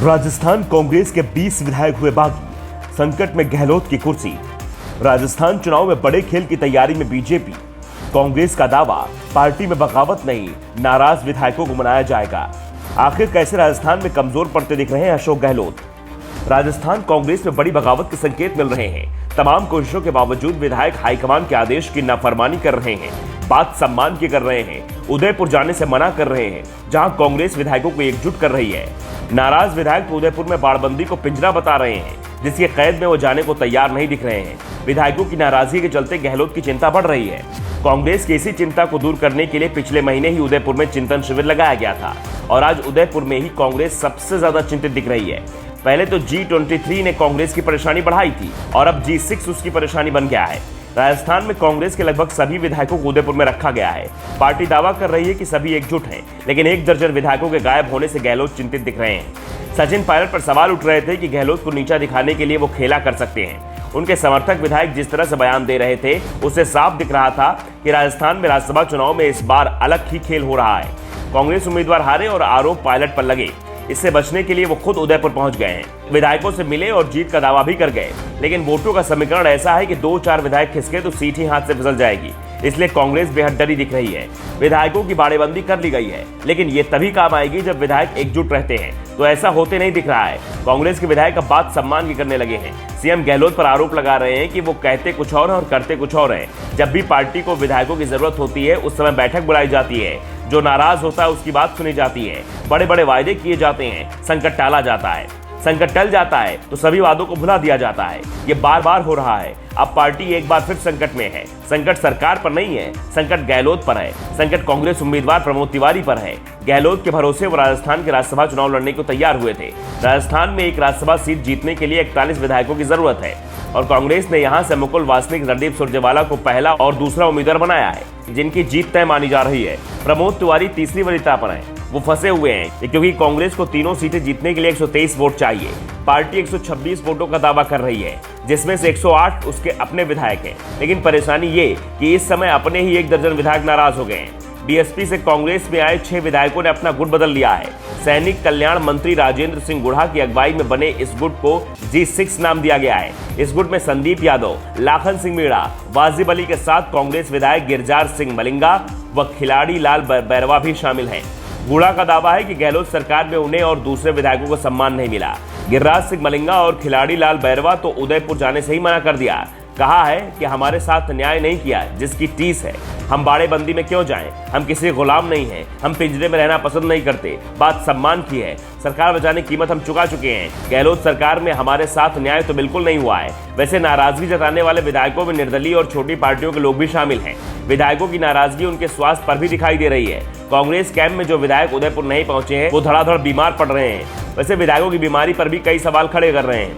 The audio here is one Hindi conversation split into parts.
राजस्थान कांग्रेस के 20 विधायक हुए बागी, संकट में गहलोत की कुर्सी। राजस्थान चुनाव में बड़े खेल की तैयारी में बीजेपी। कांग्रेस का दावा, पार्टी में बगावत नहीं, नाराज विधायकों को मनाया जाएगा। आखिर कैसे राजस्थान में कमजोर पड़ते दिख रहे हैं अशोक गहलोत। राजस्थान कांग्रेस में बड़ी बगावत के संकेत मिल रहे हैं। तमाम कोशिशों के बावजूद विधायक हाईकमान के आदेश की नाफरमानी कर रहे हैं, बात सम्मान की कर रहे हैं, उदयपुर जाने से मना कर रहे हैं, जहां कांग्रेस विधायकों को एकजुट कर रही है। नाराज विधायक तो उदयपुर में बाड़बंदी को पिंजरा बता रहे हैं, जिसकी कैद में वो जाने को तैयार नहीं दिख रहे हैं। विधायकों की नाराजगी के चलते गहलोत की चिंता बढ़ रही है। कांग्रेस की इसी चिंता को दूर करने के लिए पिछले महीने ही उदयपुर में चिंतन शिविर लगाया गया था और आज उदयपुर में ही कांग्रेस सबसे ज्यादा चिंतित दिख रही है। पहले तो G23 ने कांग्रेस की परेशानी बढ़ाई थी और अब G6 उसकी परेशानी बन गया है। राजस्थान में कांग्रेस के लगभग सभी विधायकों को उदयपुर में रखा गया है। पार्टी दावा कर रही है कि सभी एकजुट हैं, लेकिन 1 दर्जन विधायकों के गायब होने से गहलोत चिंतित दिख रहे हैं। सचिन पायलट पर सवाल उठ रहे थे कि गहलोत को नीचा दिखाने के लिए वो खेला कर सकते हैं। उनके समर्थक विधायक जिस तरह से बयान दे रहे थे, उससे साफ दिख रहा था कि राजस्थान में राज्यसभा चुनाव में इस बार अलग ही खेल हो रहा है। कांग्रेस उम्मीदवार हारे और आरोप पायलट पर लगे। इससे बचने के लिए वो खुद उदयपुर पहुंच गए हैं। विधायकों से मिले और जीत का दावा भी कर गए, लेकिन वोटों का समीकरण ऐसा है कि 2-4 विधायक खिसके तो सीट ही हाथ से फिसल जाएगी। इसलिए कांग्रेस बेहद डरी दिख रही है। विधायकों की बाड़ेबंदी कर ली गई है, लेकिन ये तभी काम आएगी जब विधायक एकजुट रहते हैं, तो ऐसा होते नहीं दिख रहा है। कांग्रेस के विधायक अब बात सम्मान की करने लगे हैं। सीएम गहलोत पर आरोप लगा रहे हैं कि वो कहते कुछ और करते कुछ और हैं। जब भी पार्टी को विधायकों की जरूरत होती है, उस समय बैठक बुलाई जाती है। जो नाराज होता है उसकी बात सुनी जाती है। बड़े बड़े वायदे किए जाते हैं, संकट टाला जाता है। संकट टल जाता है तो सभी वादों को भुला दिया जाता है। ये बार बार हो रहा है। अब पार्टी एक बार फिर संकट में है। संकट सरकार पर नहीं है, संकट गहलोत पर है। संकट कांग्रेस उम्मीदवार प्रमोद तिवारी पर है। गहलोत के भरोसे वो राजस्थान के राज्यसभा चुनाव लड़ने को तैयार हुए थे। राजस्थान में एक राज्यसभा सीट जीतने के लिए 41 विधायकों की जरूरत है और कांग्रेस ने यहां से मुकुल वासनिक, रणदीप सुरजेवाला को पहला और दूसरा उम्मीदवार बनाया है, जिनकी जीत तय मानी जा रही है। प्रमोद तिवारी तीसरी वरीयता पर है। वो फंसे हुए हैं क्योंकि कांग्रेस को तीनों सीटें जीतने के लिए 123 वोट चाहिए। पार्टी 126 वोटों का दावा कर रही है, जिसमें से 108 उसके अपने विधायक हैं। लेकिन परेशानी ये कि इस समय अपने ही 1 दर्जन विधायक नाराज हो गए हैं। बीएसपी से कांग्रेस में आए 6 विधायकों ने अपना गुट बदल लिया है। सैनिक कल्याण मंत्री राजेंद्र सिंह गुढ़ा की अगुवाई में बने इस गुट को G6 नाम दिया गया है। इस गुट में संदीप यादव, लाखन सिंह मीणा, वाजिब अली के साथ कांग्रेस विधायक गिरजार सिंह मलिंगा व खिलाड़ी लाल बैरवा भी शामिल हैं। गुढ़ा का दावा है कि गहलोत सरकार में उन्हें और दूसरे विधायकों को सम्मान नहीं मिला। गिरराज सिंह मलिंगा और खिलाड़ी लाल बैरवा तो उदयपुर जाने से ही मना कर दिया। कहा है कि हमारे साथ न्याय नहीं किया, जिसकी टीस है। हम बाड़ेबंदी में क्यों जाएं? हम किसी गुलाम नहीं हैं। हम पिंजरे में रहना पसंद नहीं करते। बात सम्मान की है। सरकार बचाने की कीमत हम चुका चुके हैं। गहलोत सरकार में हमारे साथ न्याय तो बिल्कुल नहीं हुआ है। वैसे नाराजगी जताने वाले विधायकों में निर्दलीय और छोटी पार्टियों के लोग भी शामिल हैं। विधायकों की नाराजगी उनके स्वास्थ्य पर भी दिखाई दे रही है। कांग्रेस कैंप में जो विधायक उदयपुर नहीं पहुंचे हैं, वो धड़ाधड़ बीमार पड़ रहे हैं। वैसे विधायकों की बीमारी पर भी कई सवाल खड़े कर रहे हैं।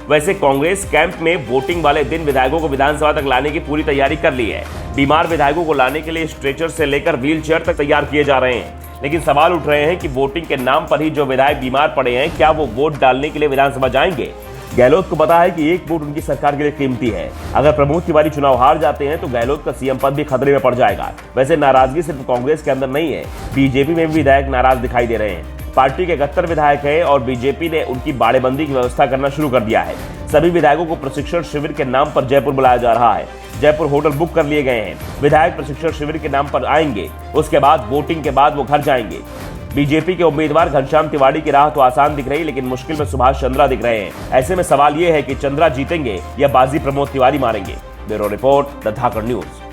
वैसे कांग्रेस कैंप में वोटिंग वाले दिन विधायकों को विधानसभा तक लाने की पूरी तैयारी कर ली है। बीमार विधायकों को लाने के लिए स्ट्रेचर से लेकर व्हीलचेयर तक तैयार किए जा रहे हैं। लेकिन सवाल उठ रहे हैं कि वोटिंग के नाम पर ही जो विधायक बीमार पड़े हैं, क्या वो वोट डालने के लिए विधानसभा जाएंगे? गहलोत को पता है कि एक वोट उनकी सरकार के लिए कीमती है। अगर प्रमोद तिवारी चुनाव हार जाते हैं तो गहलोत का सीएम पद भी खतरे में पड़ जाएगा। वैसे नाराजगी सिर्फ कांग्रेस के अंदर नहीं है, बीजेपी में भी विधायक नाराज दिखाई दे रहे हैं। पार्टी के 71 विधायक हैं और बीजेपी ने उनकी बाड़ेबंदी की व्यवस्था करना शुरू कर दिया है। सभी विधायकों को प्रशिक्षण शिविर के नाम पर जयपुर बुलाया जा रहा है। जयपुर होटल बुक कर लिए गए हैं। विधायक प्रशिक्षण शिविर के नाम पर आएंगे, उसके बाद वोटिंग के बाद वो घर जाएंगे। बीजेपी के उम्मीदवार घनश्याम तिवारी की राह तो आसान दिख रही, लेकिन मुश्किल में सुभाष चंद्रा दिख रहे हैं। ऐसे में सवाल ये है कि चंद्रा जीतेंगे या बाजी प्रमोद तिवारी मारेंगे। Bureau report, the Dhakad news.